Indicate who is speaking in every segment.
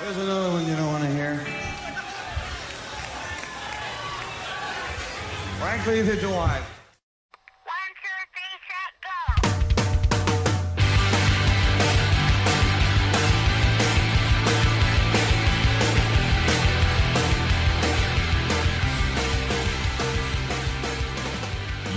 Speaker 1: There's another one you don't want to hear. Frankly, if you want.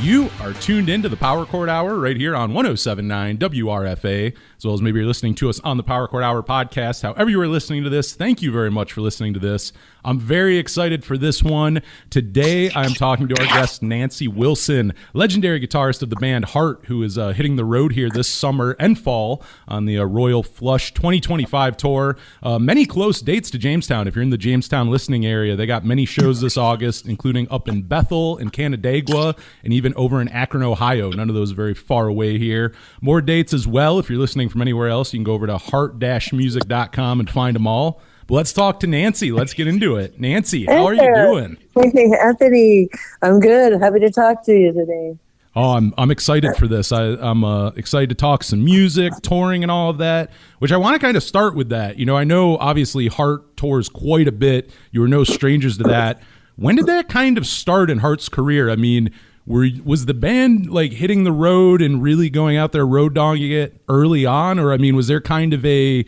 Speaker 2: You are tuned into the Power Chord Hour right here on 107.9 WRFA, as well as maybe you're listening to us on the Power Chord Hour podcast. However you are listening to this, thank you very much for listening to this. I'm very excited for this one. Today, I'm talking to our guest, Nancy Wilson, legendary guitarist of the band Heart, who is hitting the road here this summer and fall on the Royal Flush 2025 tour. Many close dates to Jamestown. If you're in the Jamestown listening area, they got many shows this August, including up in Bethel and Canandaigua, and even over in Akron, Ohio. None of those very far away here. More dates as well. If you're listening from anywhere else, you can go over to heart-music.com and find them all. But let's talk to Nancy. Let's get into it. Nancy, how are you doing?
Speaker 3: Hey, Anthony. I'm good. Happy to talk to you today.
Speaker 2: Oh, I'm excited for this. I'm excited to talk some music, touring, and all of that, which I want to kind of start with that. You know, I know obviously Heart tours quite a bit. You were no strangers to that. When did that kind of start in Heart's career? I mean, was the band like hitting the road and really going out there road dogging it early on? Or, I mean, is there kind of a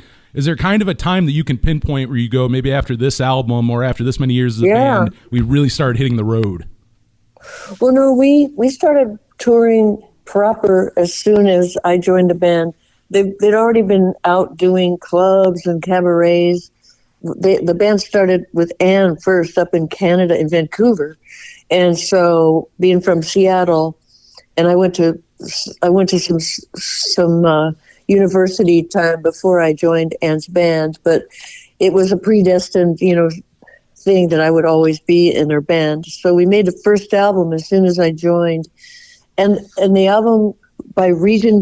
Speaker 2: time that you can pinpoint where you go, maybe after this album or after this many years as a band, we really started hitting the road?
Speaker 3: Well, no, we started touring proper as soon as I joined the band. They'd already been out doing clubs and cabarets. The band started with Anne first up in Canada, in Vancouver. And so being from Seattle, and I went to some university time before I joined Anne's band, but it was a predestined, thing that I would always be in their band. So we made the first album as soon as I joined, and the album by region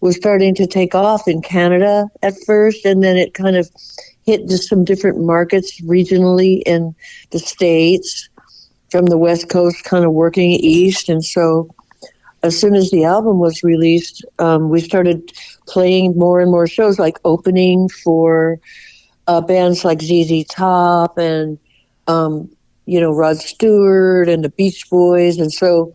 Speaker 3: was starting to take off in Canada at first, and then it kind of hit just some different markets regionally in the States, from the West Coast kind of working east. And so as soon as the album was released, we started playing more and more shows, like opening for bands like ZZ Top and, Rod Stewart and the Beach Boys. And so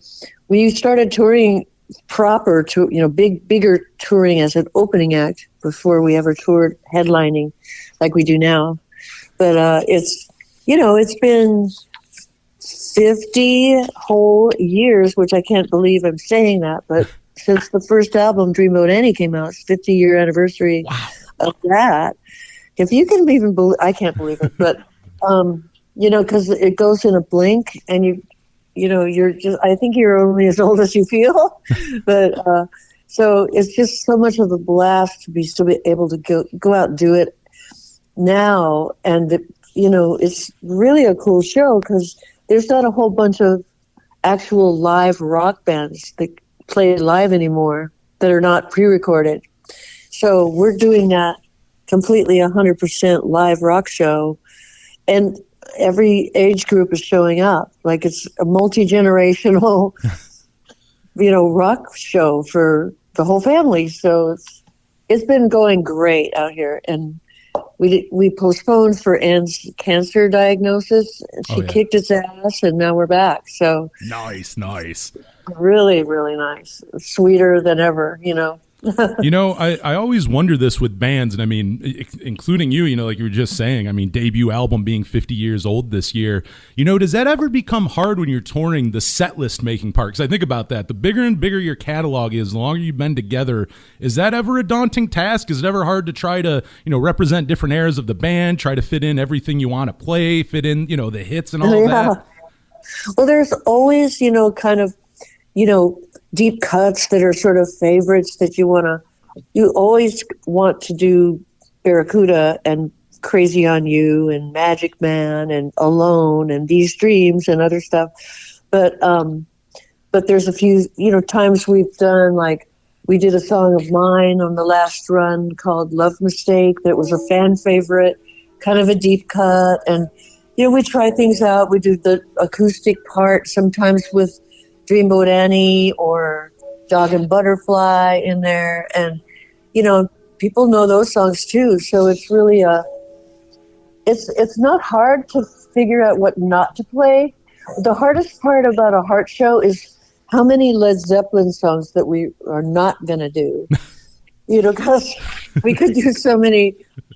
Speaker 3: we started touring proper to, bigger touring as an opening act before we ever toured headlining like we do now. But it's been 50 whole years, which I can't believe I'm saying that, but since the first album, Dreamboat Annie, came out, it's 50-year anniversary of that. If you can even believe, I can't believe it, but, because it goes in a blink, and you're just, I think you're only as old as you feel, but so it's just so much of a blast to still be able to go out and do it now, and, it's really a cool show, because there's not a whole bunch of actual live rock bands that play live anymore that are not pre-recorded. So we're doing that completely 100% live rock show, and every age group is showing up. Like, it's a multi-generational, rock show for the whole family. So it's been going great out here, and we postponed for Anne's cancer diagnosis, and she kicked its ass, and now we're back. So
Speaker 2: nice.
Speaker 3: Really, really nice. Sweeter than ever,
Speaker 2: I always wonder this with bands, and I mean, including you, like you were just saying, I mean, debut album being 50 years old this year, does that ever become hard when you're touring the set list making part? Because I think about that. The bigger and bigger your catalog is, the longer you've been together, is that ever a daunting task? Is it ever hard to try to, represent different eras of the band, try to fit in everything you want to play, fit in, the hits and all of that?
Speaker 3: Well, there's always, kind of, deep cuts that are sort of favorites that you always want to do Barracuda and Crazy on You and Magic Man and Alone and These Dreams and other stuff. But there's a few, times we've done, like, we did a song of mine on the last run called Love Mistake that was a fan favorite, kind of a deep cut. And, we try things out. We do the acoustic part sometimes with Dreamboat Annie or Dog and Butterfly in there, and people know those songs too, so it's really it's not hard to figure out what not to play. The hardest part about a Heart show is how many Led Zeppelin songs that we are not going to do. Because we could do so many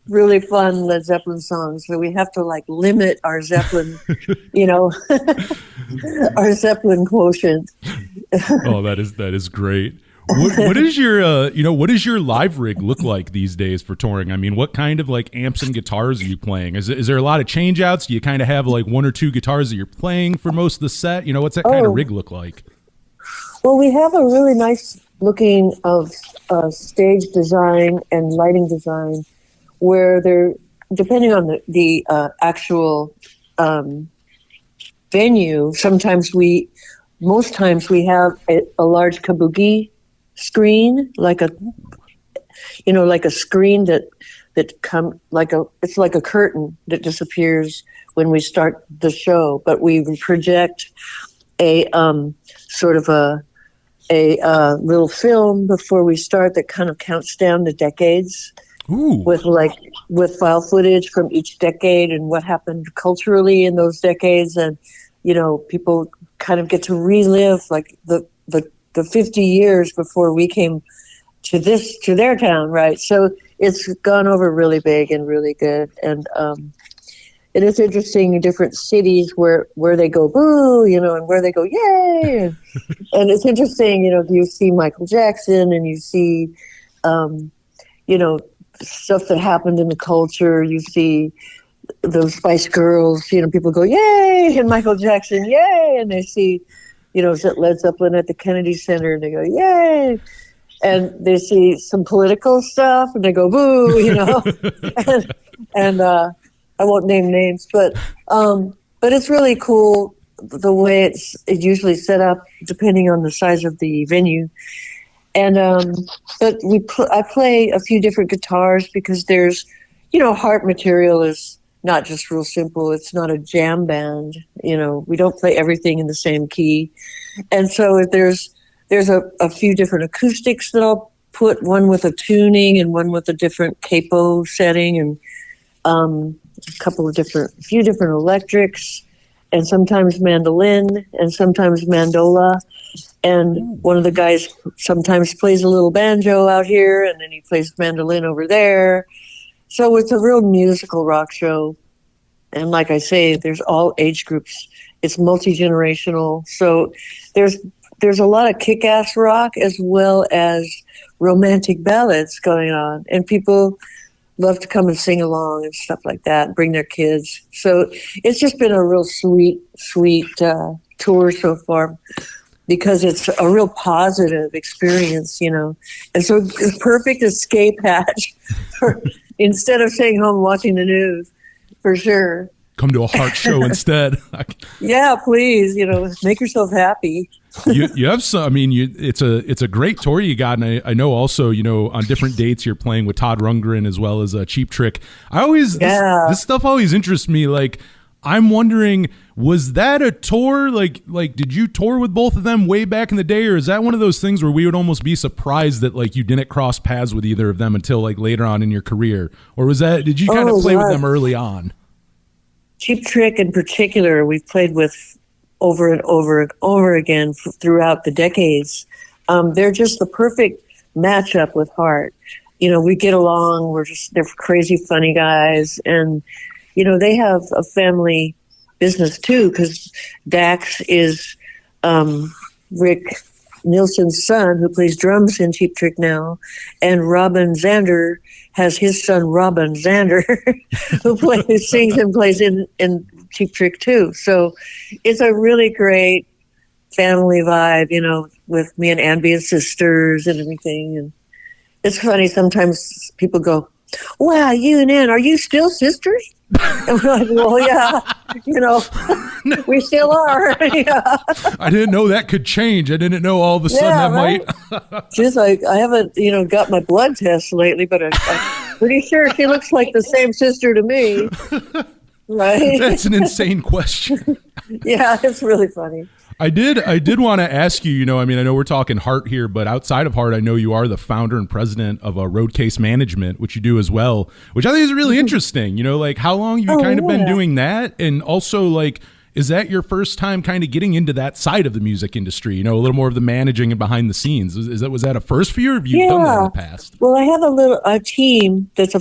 Speaker 3: really fun Led Zeppelin songs, so we have to like limit our Zeppelin, our Zeppelin quotient.
Speaker 2: Oh, that is great. What is your what does your live rig look like these days for touring? I mean, what kind of like amps and guitars are you playing? Is there a lot of change outs? Do you kind of have like one or two guitars that you're playing for most of the set? What's that kind of rig look like?
Speaker 3: Well, we have a really nice looking of stage design and lighting design where they're depending on the actual venue. Most times we have a large kabuki screen, like a screen that it's like a curtain that disappears when we start the show, but we project a sort of a little film before we start that kind of counts down the decades.
Speaker 2: Ooh.
Speaker 3: with file footage from each decade and what happened culturally in those decades, and people kind of get to relive like the 50 years before we came to their town, right? So it's gone over really big and really good, and it is interesting in different cities where they go boo, and where they go yay, and it's interesting, you see Michael Jackson and you see, stuff that happened in the culture. You see those Spice Girls, people go yay, and Michael Jackson yay, and they see, Led Zeppelin at the Kennedy Center, and they go yay, and they see some political stuff, and they go boo, and I won't name names, but it's really cool the way it's usually set up, depending on the size of the venue. And but I play a few different guitars because there's, Heart material is not just real simple. It's not a jam band. We don't play everything in the same key, and so there's a few different acoustics that I'll put, one with a tuning and one with a different capo setting, and a few different electrics, and sometimes mandolin and sometimes mandola. And one of the guys sometimes plays a little banjo out here, and then he plays mandolin over there. So it's a real musical rock show. And like I say, there's all age groups. It's multi-generational. So there's a lot of kick-ass rock as well as romantic ballads going on. And people love to come and sing along and stuff like that, and bring their kids. So it's just been a real sweet tour so far, because it's a real positive experience, and so it's a perfect escape hatch instead of staying home watching the news, for sure.
Speaker 2: Come to a Heart show instead.
Speaker 3: Yeah, please, make yourself happy.
Speaker 2: you have some. I mean, it's a great tour you got, and I know also, on different dates you're playing with Todd Rundgren as well as Cheap Trick. This stuff always interests me. Like, I'm wondering, was that a tour? Like, did you tour with both of them way back in the day, or is that one of those things where we would almost be surprised that like you didn't cross paths with either of them until like later on in your career, or did you kind of play with them early on?
Speaker 3: Cheap Trick in particular, we've played with over and over and over again throughout the decades. They're just the perfect matchup with Heart. We get along. They're crazy funny guys, and they have a family business too, because Dax is Rick Nielsen's son, who plays drums in Cheap Trick now, and Robin Zander has his son Robin Zander, who sings and plays in Cheap Trick too. So it's a really great family vibe, with me and Ann being sisters and everything. And it's funny, sometimes people go, wow, you and Ann, are you still sisters? And we're like, well, yeah, we still are. Yeah.
Speaker 2: I didn't know that could change. I didn't know all of a sudden that might.
Speaker 3: She's like, I haven't, got my blood test lately, but I'm pretty sure she looks like the same sister to me. Right?
Speaker 2: That's an insane question.
Speaker 3: Yeah, it's really funny.
Speaker 2: I did want to ask you, I know we're talking Heart here, but outside of Heart, I know you are the founder and president of Roadcase Management, which you do as well, which I think is really interesting. Like how long have you kind of been doing that? And also like, is that your first time kind of getting into that side of the music industry? A little more of the managing and behind the scenes. Was that a first for you, or have you done that in the past?
Speaker 3: Well, I have a team that's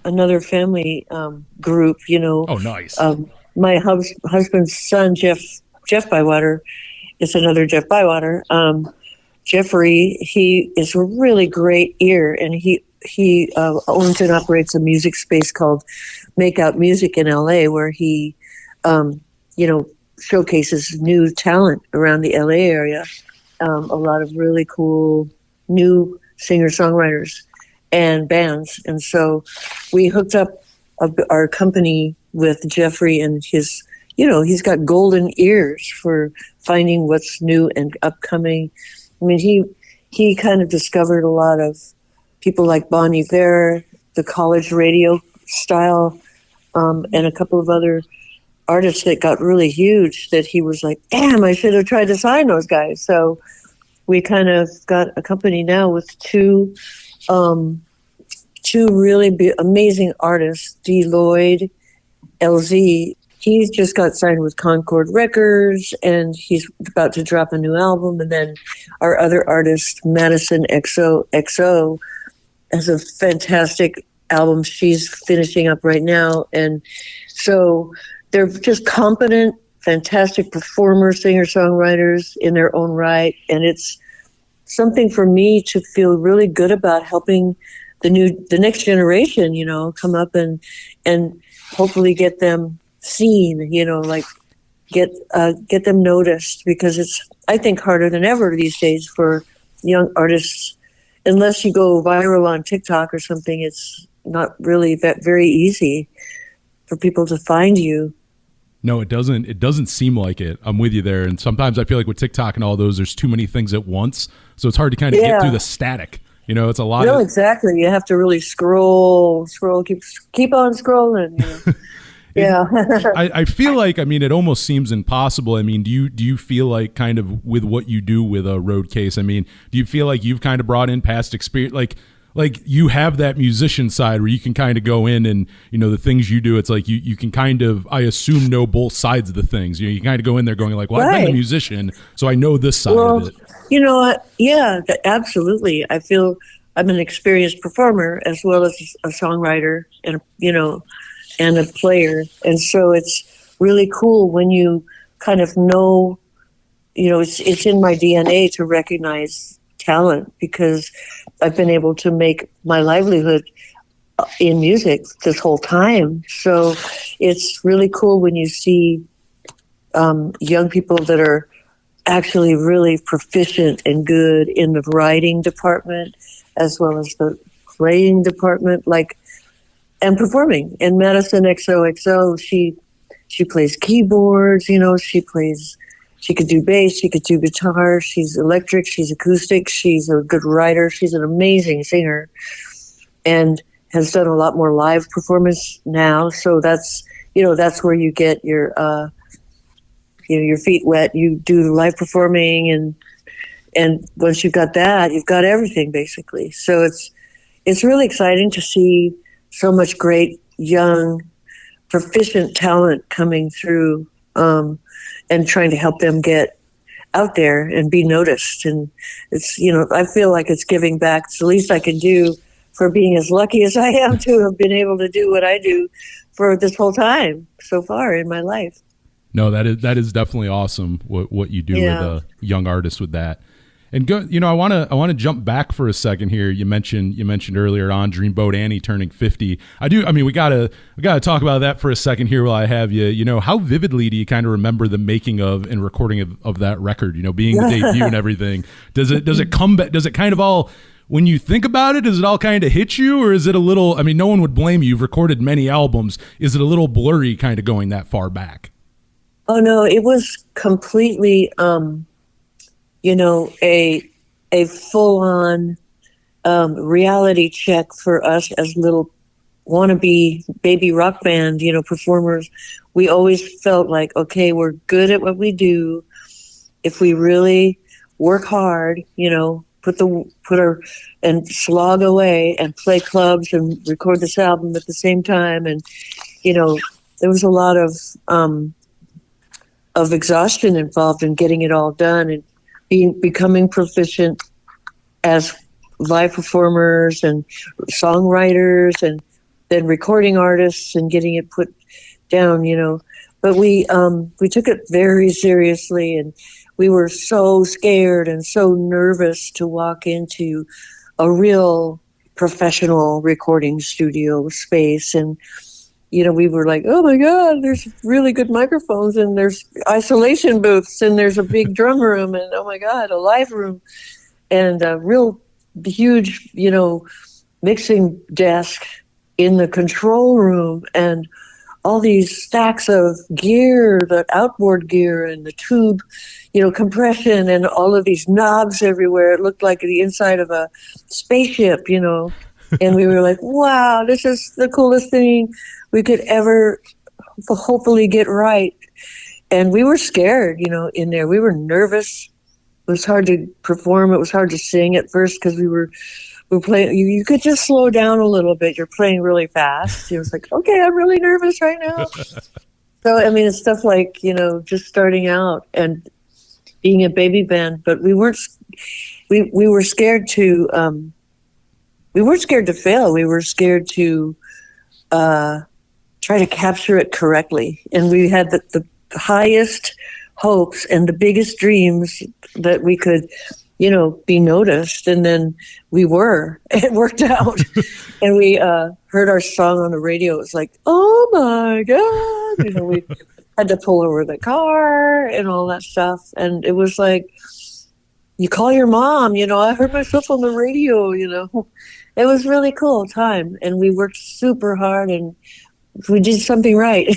Speaker 3: another family group.
Speaker 2: Oh, nice.
Speaker 3: My husband's son, Jeff Bywater, is another Jeff Bywater. Jeffrey, he is a really great ear, and he owns and operates a music space called Make Out Music in LA, where he showcases new talent around the LA area. A lot of really cool new singer-songwriters and bands. And so we hooked up our company with Jeffrey, and his, he's got golden ears for finding what's new and upcoming. I mean, he kind of discovered a lot of people like Bon Iver, the college radio style, and a couple of other artists that got really huge that he was like, damn, I should have tried to sign those guys. So we kind of got a company now with two really amazing artists, D. Lloyd, LZ. He's just got signed with Concord Records, and he's about to drop a new album. And then our other artist, Madison XO, has a fantastic album she's finishing up right now. And so they're just competent, fantastic performers, singer-songwriters in their own right. And it's something for me to feel really good about helping the next generation, come up and hopefully get them seen, like get them noticed, because it's, I think, harder than ever these days for young artists. Unless you go viral on TikTok or something, it's not really that very easy for people to find you.
Speaker 2: No, it doesn't. It doesn't seem like it. I'm with you there. And sometimes I feel like with TikTok and all those, there's too many things at once. So it's hard to kind of get through the static. It's a lot.
Speaker 3: No, exactly. You have to really scroll, keep on scrolling. Yeah.
Speaker 2: I feel like, it almost seems impossible. Do you feel like kind of with what you do with a Roadcase, do you feel like you've kind of brought in past experience, like you have that musician side where you can kind of go in and, the things you do, it's like you can kind of, I assume, know both sides of the things. You kind of go in there going like, well, I've been a musician, so I know this side of it.
Speaker 3: You know what? Yeah, absolutely. I feel I'm an experienced performer as well as a songwriter and, and a player. And so it's really cool when you kind of know, it's in my DNA to recognize talent, because I've been able to make my livelihood in music this whole time. So it's really cool when you see young people that are actually really proficient and good in the writing department as well as the playing department, and performing. And Madison XOXO, she plays keyboards, she could do bass, she could do guitar, she's electric, she's acoustic, she's a good writer, she's an amazing singer, and has done a lot more live performance now. So that's where you get your your feet wet. You do the live performing, and once you've got that, you've got everything basically. So it's really exciting to see so much great young proficient talent coming through, and trying to help them get out there and be noticed. And it's, I feel like it's giving back. It's the least I can do for being as lucky as I am to have been able to do what I do for this whole time so far in my life.
Speaker 2: No, that is definitely awesome what you do with a young artist with that. And go, I want to jump back for a second here. You mentioned earlier on Dreamboat Annie turning 50. We gotta talk about that for a second here while I have you. How vividly do you kind of remember the making of and recording of that record? Being the debut and everything. Does it come back? Does it kind of all, when you think about it, does it all kind of hit you, or is it a little? No one would blame you. You've recorded many albums. Is it a little blurry, kind of going that far back?
Speaker 3: Oh no, it was completely. A full-on reality check for us as little wannabe baby rock band, performers. We always felt like, okay, we're good at what we do. if we really work hard, put our and slog away and play clubs and record this album at the same time. And, there was a lot of exhaustion involved in getting it all done and becoming proficient as live performers and songwriters and then recording artists and getting it put down, But we took it very seriously, and we were so scared and so nervous to walk into a real professional recording studio space. And, we were like, oh my God, there's really good microphones and there's isolation booths and there's a big drum room and, oh my God, a live room and a real huge, mixing desk in the control room and all these stacks of gear, the outboard gear and the tube, compression and all of these knobs everywhere. It looked like the inside of a spaceship, and we were like, wow, this is the coolest thing we could ever hopefully get right. And we were scared, in there. We were nervous. It was hard to perform. It was hard to sing at first because we were playing. You could just slow down a little bit. You're playing really fast. It was like, okay, I'm really nervous right now. So, it's stuff like, just starting out and being a baby band, but we were scared to, we weren't scared to fail. We were scared to try to capture it correctly. And we had the highest hopes and the biggest dreams that we could, be noticed. And then we were. It worked out. And we heard our song on the radio. It was like, oh my God. We had to pull over the car and all that stuff. And it was like, you call your mom, I heard myself on the radio, It was really cool time. And we worked super hard and we did something right.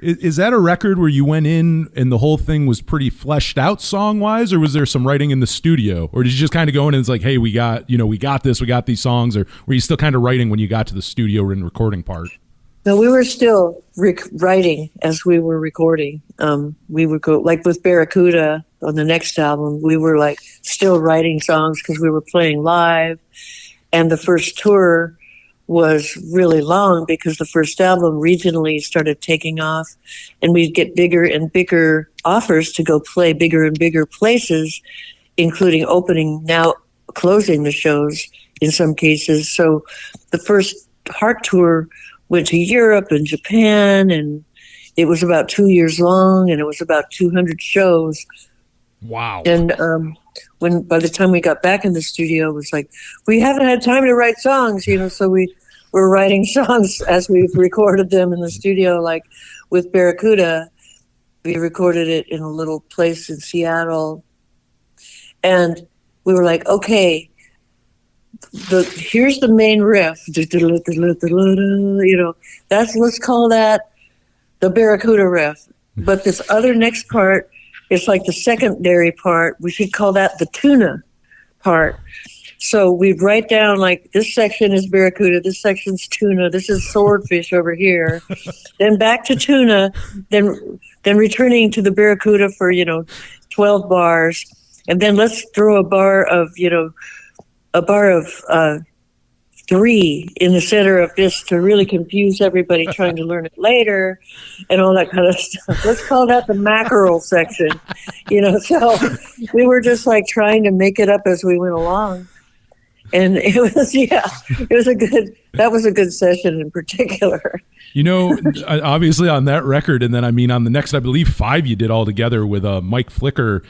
Speaker 2: Is that a record where you went in and the whole thing was pretty fleshed out song wise, or was there some writing in the studio, or did you just kind of go in and it's like, hey, we got this, we got these songs, or were you still kind of writing when you got to the studio and recording part?
Speaker 3: No, we were still writing as we were recording. We would go like with Barracuda on the next album, we were like still writing songs because we were playing live. And the first tour was really long because the first album regionally started taking off and we'd get bigger and bigger offers to go play bigger and bigger places, including now closing the shows in some cases. So the first Heart tour went to Europe and Japan, and it was about 2 years long and it was about 200 shows.
Speaker 2: Wow.
Speaker 3: And by the time we got back in the studio, it was like, we haven't had time to write songs, so we were writing songs as we've recorded them in the studio. Like with Barracuda, we recorded it in a little place in Seattle. And we were like, okay, here's the main riff. Let's call that the Barracuda riff. But this other next part, it's like the secondary part. We should call that the tuna part. So we'd write down like this section is Barracuda, this section's tuna, this is swordfish over here. Then back to tuna, then returning to the Barracuda for 12 bars, and then let's throw a bar of 3 in the center of this to really confuse everybody trying to learn it later and all that kind of stuff. Let's call that the mackerel section, so we were just like trying to make it up as we went along. And it was a good session in particular.
Speaker 2: Obviously on that record, and then on the next, I believe 5 you did all together with Mike Flicker.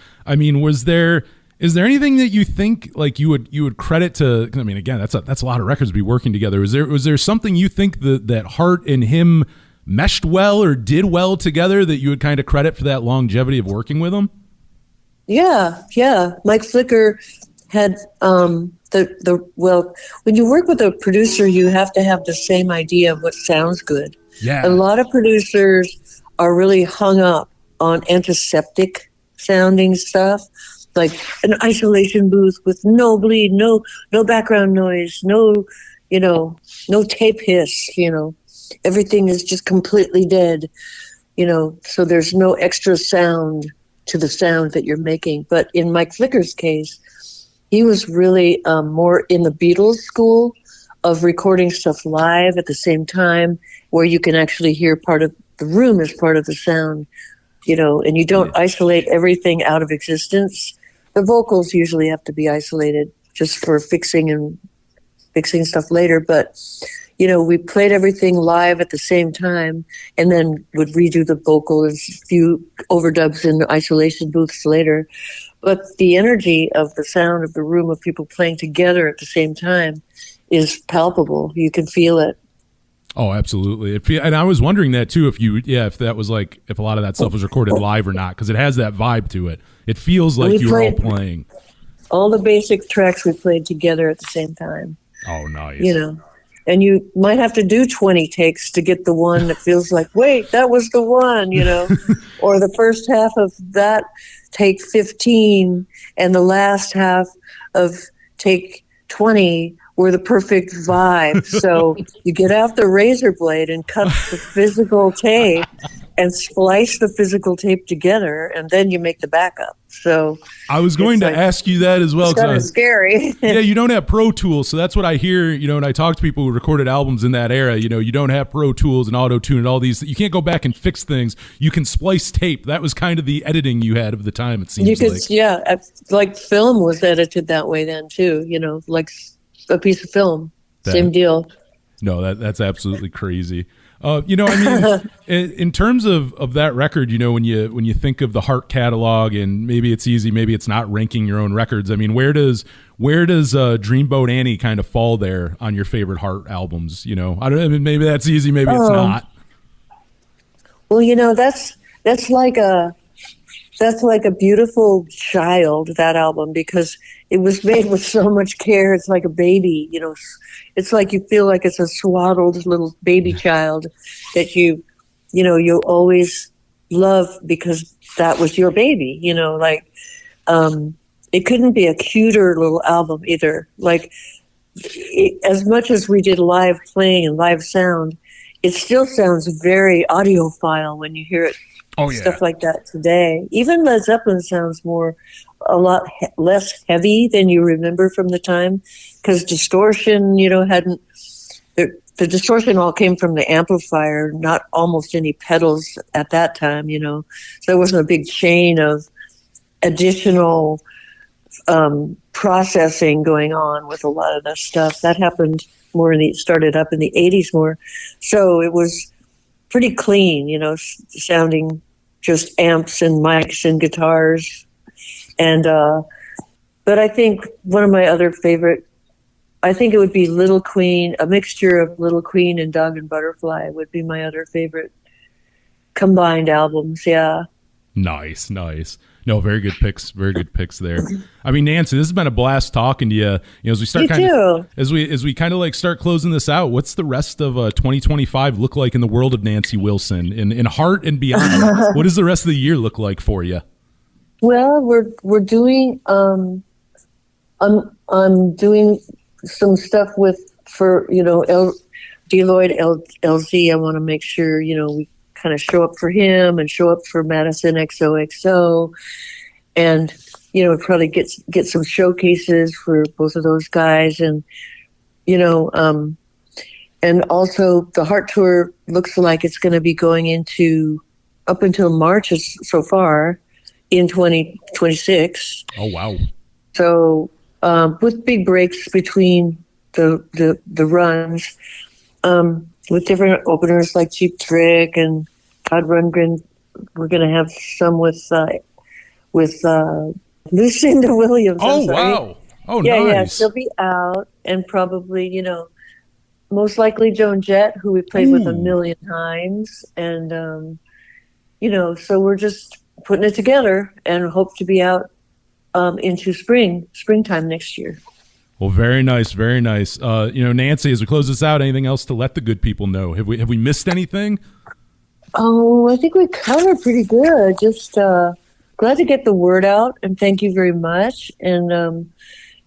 Speaker 2: Is there anything that you think like you would credit to? Again, that's a lot of records to be working together. Was there something you think that Hart and him meshed well or did well together that you would kind of credit for that longevity of working with him?
Speaker 3: Yeah. Mike Flicker had when you work with a producer, you have to have the same idea of what sounds good. Yeah. A lot of producers are really hung up on antiseptic sounding stuff, like an isolation booth with no bleed, no background noise, no tape hiss, everything is just completely dead, so there's no extra sound to the sound that you're making. But in Mike Flicker's case, he was really more in the Beatles school of recording stuff live at the same time, where you can actually hear part of the room as part of the sound, and you don't isolate everything out of existence. The vocals usually have to be isolated just for fixing stuff later. But, we played everything live at the same time and then would redo the vocals, a few overdubs in isolation booths later. But the energy of the sound of the room of people playing together at the same time is palpable. You can feel it.
Speaker 2: Oh, absolutely. And I was wondering that too, if that was like, if a lot of that stuff was recorded live or not, because it has that vibe to it. It feels like you were all playing.
Speaker 3: All the basic tracks we played together at the same time.
Speaker 2: Oh, nice.
Speaker 3: And you might have to do 20 takes to get the one that feels like, wait, that was the one, or the first half of that take 15 and the last half of take 20 were the perfect vibe. So you get out the razor blade and cut the physical tape and splice the physical tape together, and then you make the backup. So
Speaker 2: I was going to ask you that as well.
Speaker 3: It's kind of scary.
Speaker 2: Yeah, you don't have Pro Tools, so that's what I hear. When I talk to people who recorded albums in that era, you don't have Pro Tools and Auto Tune and all these. You can't go back and fix things. You can splice tape. That was kind of the editing you had of the time. It seems
Speaker 3: like film was edited that way then too. Like a piece of film, same deal.
Speaker 2: No, that's absolutely crazy. In terms of that record, when you think of the Heart catalog, and maybe it's easy, maybe it's not ranking your own records. I mean, where does Dreamboat Annie kind of fall there on your favorite Heart albums? I don't know. Maybe that's easy, maybe it's not.
Speaker 3: Well, that's like a beautiful child, that album, because it was made with so much care. It's like a baby, it's like you feel like it's a swaddled little baby child that you always love because that was your baby, it couldn't be a cuter little album either. Like, as much as we did live playing and live sound, it still sounds very audiophile when you hear it.
Speaker 2: Oh, yeah.
Speaker 3: Stuff like that today. Even Led Zeppelin sounds a lot less heavy than you remember from the time, because distortion, hadn't. The distortion all came from the amplifier, not almost any pedals at that time, So there wasn't a big chain of additional processing going on with a lot of that stuff. That happened more started up in the 80s more. So it was pretty clean, sounding just amps and mics and guitars. And, but I think one of my other favorite, I think it would be Little Queen, a mixture of Little Queen and Dog and Butterfly would be my other favorite combined albums. Yeah.
Speaker 2: Nice. No, very good picks there. I mean, Nancy, this has been a blast talking to you. As we start as we kind of like start closing this out, what's the rest of 2025 look like in the world of Nancy Wilson in Heart and beyond? What does the rest of the year look like for you?
Speaker 3: Well, we're doing I'm doing some stuff for Deloitte LZ. I want to make sure we kind of show up for him and show up for Madison XOXO, and probably get some showcases for both of those guys, and and also the Heart tour looks like it's going to be going into up until March so far in 2026.
Speaker 2: Oh wow!
Speaker 3: So with big breaks between the runs. With different openers like Cheap Trick and Todd Rundgren. We're going to have some with Lucinda Williams.
Speaker 2: Oh, wow. Oh,
Speaker 3: yeah,
Speaker 2: nice.
Speaker 3: Yeah, she'll be out, and probably, most likely Joan Jett, who we played with a million times. And, so we're just putting it together and hope to be out into springtime next year.
Speaker 2: Well, very nice, very nice. Nancy, as we close this out, anything else to let the good people know? Have we missed anything?
Speaker 3: Oh, I think we covered pretty good. Just glad to get the word out, and thank you very much. And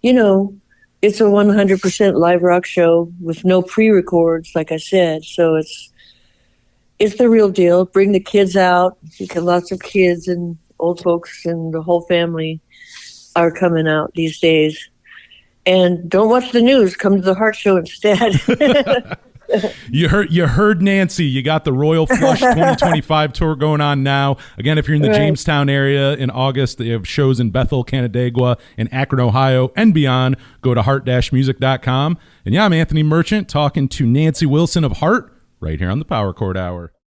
Speaker 3: it's a 100% live rock show with no pre-records, like I said. So it's the real deal. Bring the kids out. You get lots of kids and old folks and the whole family are coming out these days. And don't watch the news. Come to the Heart Show instead.
Speaker 2: You heard Nancy. You got the Royal Flush 2025 tour going on now. Again, if you're in the Jamestown area in August, they have shows in Bethel, Canandaigua, and Akron, Ohio, and beyond. Go to heart-music.com. And yeah, I'm Anthony Merchant talking to Nancy Wilson of Heart right here on the Power Chord Hour.